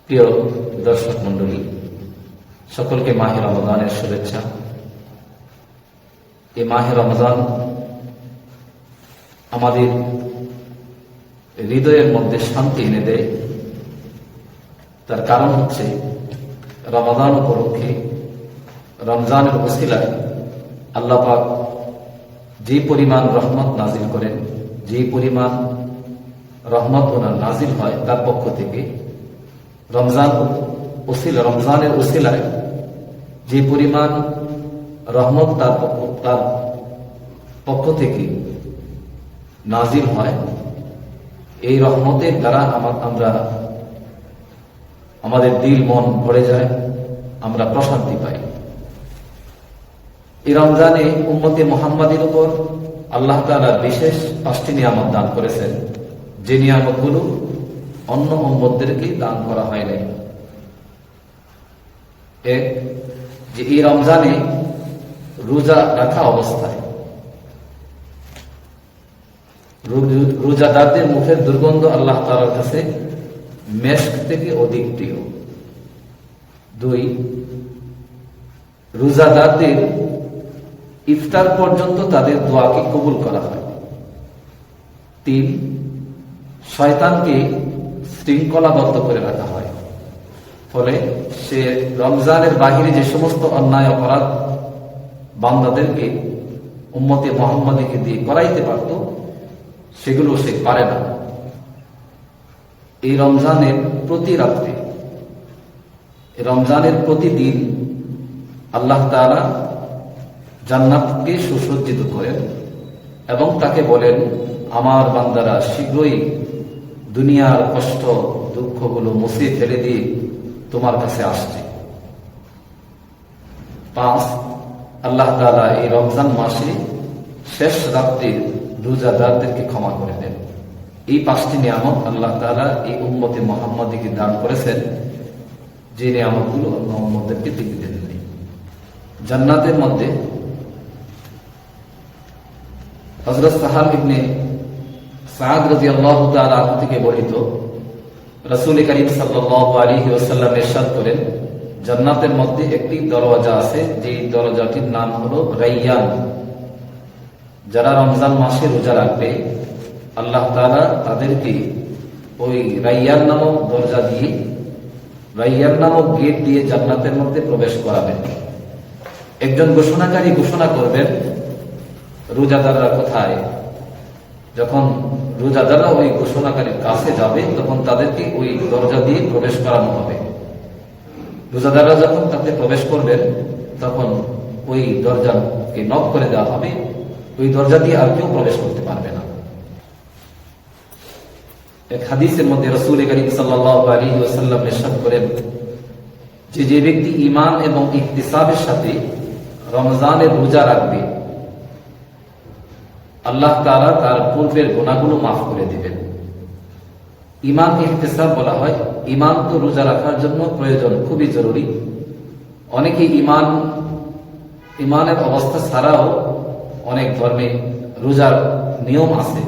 প্রিয় দর্শক মন্ডলী, সকলকে মাহে রমজানের শুভেচ্ছা। এই মাহে রমজান আমাদের হৃদয়ের মধ্যে শান্তি এনে দেয়। তার কারণ হচ্ছে রমজান উপলক্ষে, রমজানের ওসিলায় আল্লাহ পাক যে পরিমাণ রহমত নাজিল করেন, যে পরিমাণ রহমত ওনার নাজিল হয় তার পক্ষ থেকে, রমজানের ওসিলায় যে পরিমাণ রহমত তার পক্ষ থেকে নাজিল হয়, এই রহমতের দ্বারা আমরা আমাদের দিল মন ভরে যায়, আমরা প্রশান্তি পাই। এই রমজানে উম্মতে মুহাম্মাদের উপর আল্লাহ তাআলা বিশেষ 5টি নিয়ামত দান করেছেন, যে নিয়ামতগুলো অন্য উম্মতদেরকে দান করা হয় নাই। এক, যে এই রমজানে রোজা রাখা অবস্থায় রোজাদারদের মুখের দুর্গন্ধ আল্লাহ তাআলার কাছে মেশক থেকে অধিক প্রিয়। 2, রোজাদারদের ইফতার পর্যন্ত তাদের দোয়াকে কবুল করা হয়। 3, শয়তানকে শৃঙ্খলাবদ্ধ করে রাখা হয়, ফলে সে রমজানের বাহিরে যে সমস্ত অন্যায় অপরাধ বান্দাদেরকে উম্মতে মুহাম্মাদীকে দিয়ে করাইতে পারত, সেগুলো সে পারে না। এই রমজানের প্রতি রাত্রে, রমজানের প্রতিদিন আল্লাহ তাআলা জান্নাতকে সুসজ্জিত করেন এবং তাকে বলেন, আমার বান্দারা শীঘ্রই দুনিয়ার কষ্ট দুঃখগুলো মুছে ফেলে দিয়ে তোমার কাছে আসছে। 5, আল্লাহ তাআলা এই রমজান মাসে শেষ রাত্রে রোজাদারদেরকে ক্ষমা করে দেন। এই 5টি নিয়ামত আল্লাহ তাআলা এই উম্মতে মুহাম্মাদীকে দান করেছেন, যে নিয়ামতগুলো অন্য উম্মতদেরকে তিনি দেননি। জান্নাতের মধ্যে হযরত সাহাল ইবনে সাদ রাদিয়াল্লাহু তাআলা থেকে বর্ণিত, রাসূল করিম সাল্লাল্লাহু আলাইহি ওয়াসাল্লাম ইরশাদ করেন, জান্নাতের মধ্যে একটি দরজা আছে, যে দরজাটির নাম হলো রাইয়ান। যারা রমজান মাসে রোজা রাখবে, আল্লাহ তাআলা তাদেরকে ওই রাইয়ান নামক দরজা দিয়ে, রাইয়ান নামক গেট দিয়ে জান্নাতের মধ্যে প্রবেশ করাবেন। একজন ঘোষণাকারী ঘোষণা করবেন, রোজাদাররা কোথায়? যখন রোজাদাররা ওই ঘোষণাকারীর কাছে যাবে, তখন তাদেরকে ওই দরজা দিয়ে প্রবেশ করানো হবে। রোজাদাররা যখন তাতে প্রবেশ করবেন, তখন ওই দরজাকে নক করে দেওয়া হবে, ওই দরজা দিয়ে আর কেউ প্রবেশ করতে পারবে না। এক হাদিসের মধ্যে রাসূল করিম সাল্লাল্লাহু আলাইহি ওয়াসাল্লাম ইরশাদ করেন যে ব্যক্তি ঈমান এবং ইহতিসাবের সাথে রমজানের রোজা রাখবে, আল্লাহ তাআলা তার পূর্বের গুনাহগুলো মাফ করে দিবেন। ঈমান ইহতিসাব বলা হয়, ঈমান তো রোজা রাখার জন্য প্রয়োজন, খুবই জরুরি। অনেকে ঈমানের অবস্থা ছাড়াও অনেক ধর্মে রোজার নিয়ম আছে।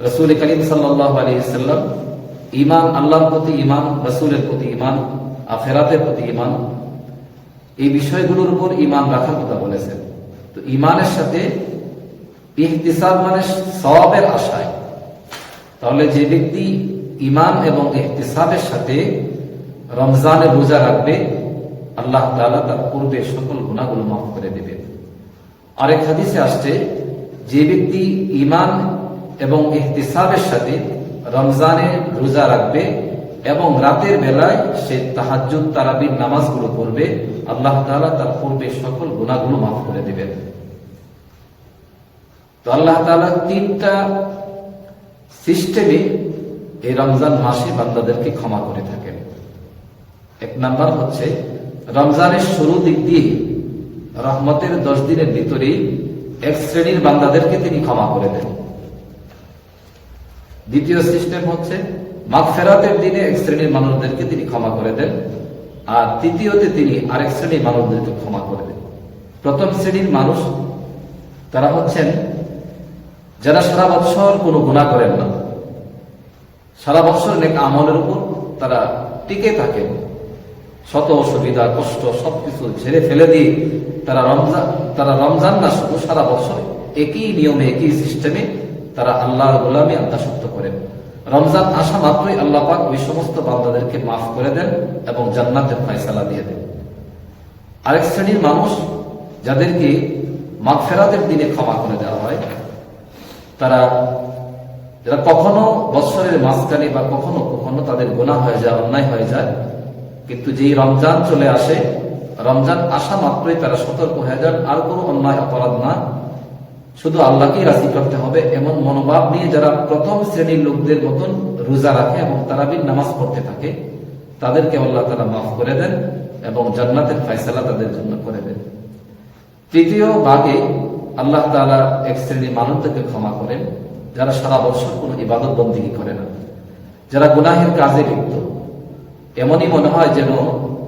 রাসূল করিম সাল্লাল্লাহু আলাইহি ওয়াসাল্লাম ঈমান, আল্লাহর প্রতি ঈমান, রাসূলের প্রতি ঈমান, আখিরাতের প্রতি ঈমান, এই বিষয়গুলোর উপর ঈমান রাখার কথা বলেছেন। তো ঈমানের সাথে ইহতিসাব মানে সওয়াবের আশায়। তাহলে যে ব্যক্তি ঈমান এবং ইহতিসাবের সাথে রমজানের রোজা রাখবে, আল্লাহ তাআলা তার পূর্বের সকল গুনাহগুলো মাফ করে দেবেন। আরেক হাদিসে আসছে, যে ব্যক্তি ঈমান এবং ইহতিসাবের সাথে রমজানের রোজা রাখবে এবং রাতের বেলায় সে তাহাজ্জুদ তারাবির নামাজগুলো পড়বে, আল্লাহ তাআলা তার পূর্বের সকল গুনাহগুলো মাফ করে দেবেন। তো আল্লাহ তাআলা 3টা সিস্টেমে এই রমজান মাসে বান্দাদেরকে ক্ষমা করে থাকেন। 1 নাম্বার হচ্ছে, রমজানের শুরু দিক দিয়ে রহমতের 10 দিনের ভিতরে এক শ্রেণীর বান্দাদেরকে তিনি ক্ষমা করে দেন। দ্বিতীয় সিস্টেম হচ্ছে, মাগফিরাতের দিনে এক শ্রেণীর মানুষদেরকে তিনি ক্ষমা করে দেন, আর তৃতীয়তে তিনি আরেক শ্রেণীর মানুষদেরকে ক্ষমা করে দেন। প্রথম শ্রেণীর মানুষ তারা হচ্ছেন যারা সারা বছর কোনো গুনাহ করেন না, সারা বছর নেক আমলের উপর তারা টিকে থাকেন, শত অসুবিধা কষ্ট সবকিছু ঝেড়ে ফেলে দিয়ে তারা রমজান না শুধু সারা বছর একই নিয়মে একই সিস্টেমে তারা আল্লাহর গোলামি আত্মসত্য করেন। রমজান আসা মাত্রই আল্লাহ পাক ওই সমস্ত বান্দাদেরকে মাফ করে দেন এবং জান্নাতের ফয়সালা দিয়ে দেন। আরেক শ্রেণীর মানুষ যাদেরকে মাগফিরাতের দিনে ক্ষমা করে দেওয়া হয়, যারা কখনো বৎসরের মাঝখানে বা কখনো কখনো তাদের গুনাহ হয়ে যায়, অন্যায় হয়ে যায়, কিন্তু যেই রমজান চলে আসে, রমজান আসা মাত্রই তারা সতর্ক হয়ে যান, আর কোনো অন্যায় অপরাধ না, শুধু আল্লাহকেই রাজি করতে হবে, এমন মনোভাব নিয়ে যারা প্রথম শ্রেণীর লোকদের মতন রোজা রাখে এবং তারাবির নামাজ পড়তে থাকে, তাদেরকে আল্লাহ তাআলা মাফ করে দেন এবং জান্নাতের ফয়সালা তাদের জন্য করে দেন। তৃতীয় ভাগে আল্লাহ তাআলা এক শ্রেণীর মানুষদেরকে ক্ষমা করেন যারা সারা বছর কোনো ইবাদত বন্দেগী করে না, যারা গুনাহের কাজে লিপ্ত। এমনই মনে হয় যেন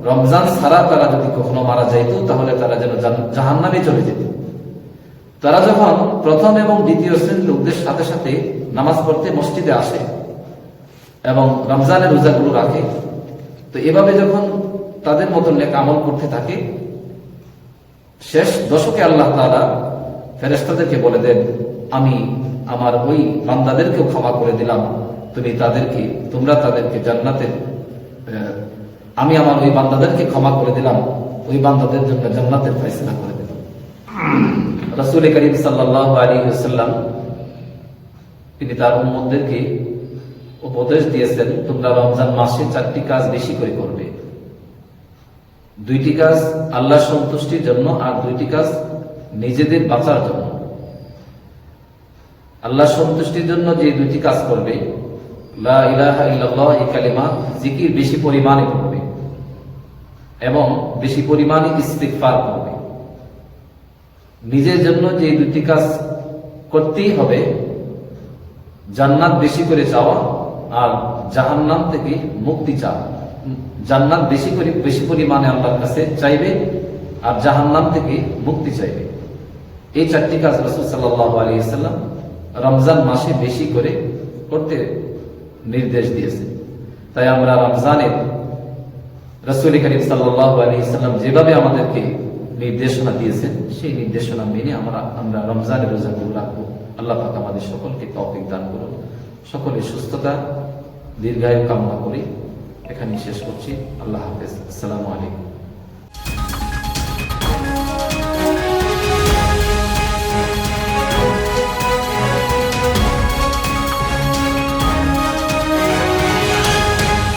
রমজান ছাড়া তারা যদি কখনো মারা যাইত তাহলে তারা যেন জাহান্নামে চলে যেত। তারা যখন প্রথম এবং দ্বিতীয় শ্রেণীর লোকদের সাথে সাথে নামাজ পড়তে মসজিদে আসে এবং রমজানের রোজাগুলো রাখে, তো এভাবে যখন তাদের মতন নেক আমল করতে থাকে, শেষ দশকে আল্লাহ তাআলা ফেরেশতাদেরকে বলে দেন, আমি আমার ওই বান্দাদেরকেও ক্ষমা করে দিলাম, তোমরা তাদেরকে জান্নাতের, আমি আমার ওই বান্দাদেরকে ক্ষমা করে দিলাম, ওই বান্দাদের জন্য জান্নাতের ফয়সালা করে দিলাম। রাসূল করিম সাল্লাল্লাহু আলাইহি ওয়াসাল্লাম তিনি তার উম্মতদেরকে উপদেশ দিয়েছেন, তোমরা রমজান মাসে 4টি কাজ বেশি করে করবে। 2টি কাজ আল্লাহর সন্তুষ্টির জন্য আর 2টি কাজ নিজেদের বাঁচার জন্য। আল্লাহর সন্তুষ্টির জন্য যে 2টি কাজ করবে, লা ইলাহা ইল্লাল্লাহ, এই কালিমা জিকির বেশি পরিমাণে করবে এবং বেশি পরিমাণে ইস্তিগফার করবে। নিজের জন্য যে 2টি কাজ করতেই হবে, জান্নাত বেশি করে চাওয়া আর জাহান্নাম থেকে মুক্তি চাওয়া। জান্নাত বেশি পরিমাণে আল্লাহর কাছে চাইবে আর জাহান্নাম থেকে মুক্তি চাইবে। এই 4টি কাজ রাসূল সাল্লাল্লাহু আলাইহি ওয়াসাল্লাম রমজান মাসে বেশি করে করতে নির্দেশ দিয়েছে। তাই আমরা রমজানের রাসূল করিম সাল্লাল্লাহু আলাইহি ওয়াসাল্লাম যেভাবে আমাদেরকে নির্দেশনা দিয়েছেন, সেই নির্দেশনা মেনে আমরা রমজানের রোজাগুলো রাখবো। আল্লাহ পাক আমাদের সকলকে তৌফিক দান করুন। সকলের সুস্থতা দীর্ঘায়ু কামনা করি। এখানেই শেষ করছি। আল্লাহ হাফেজ। আসসালামু আলাইকুম।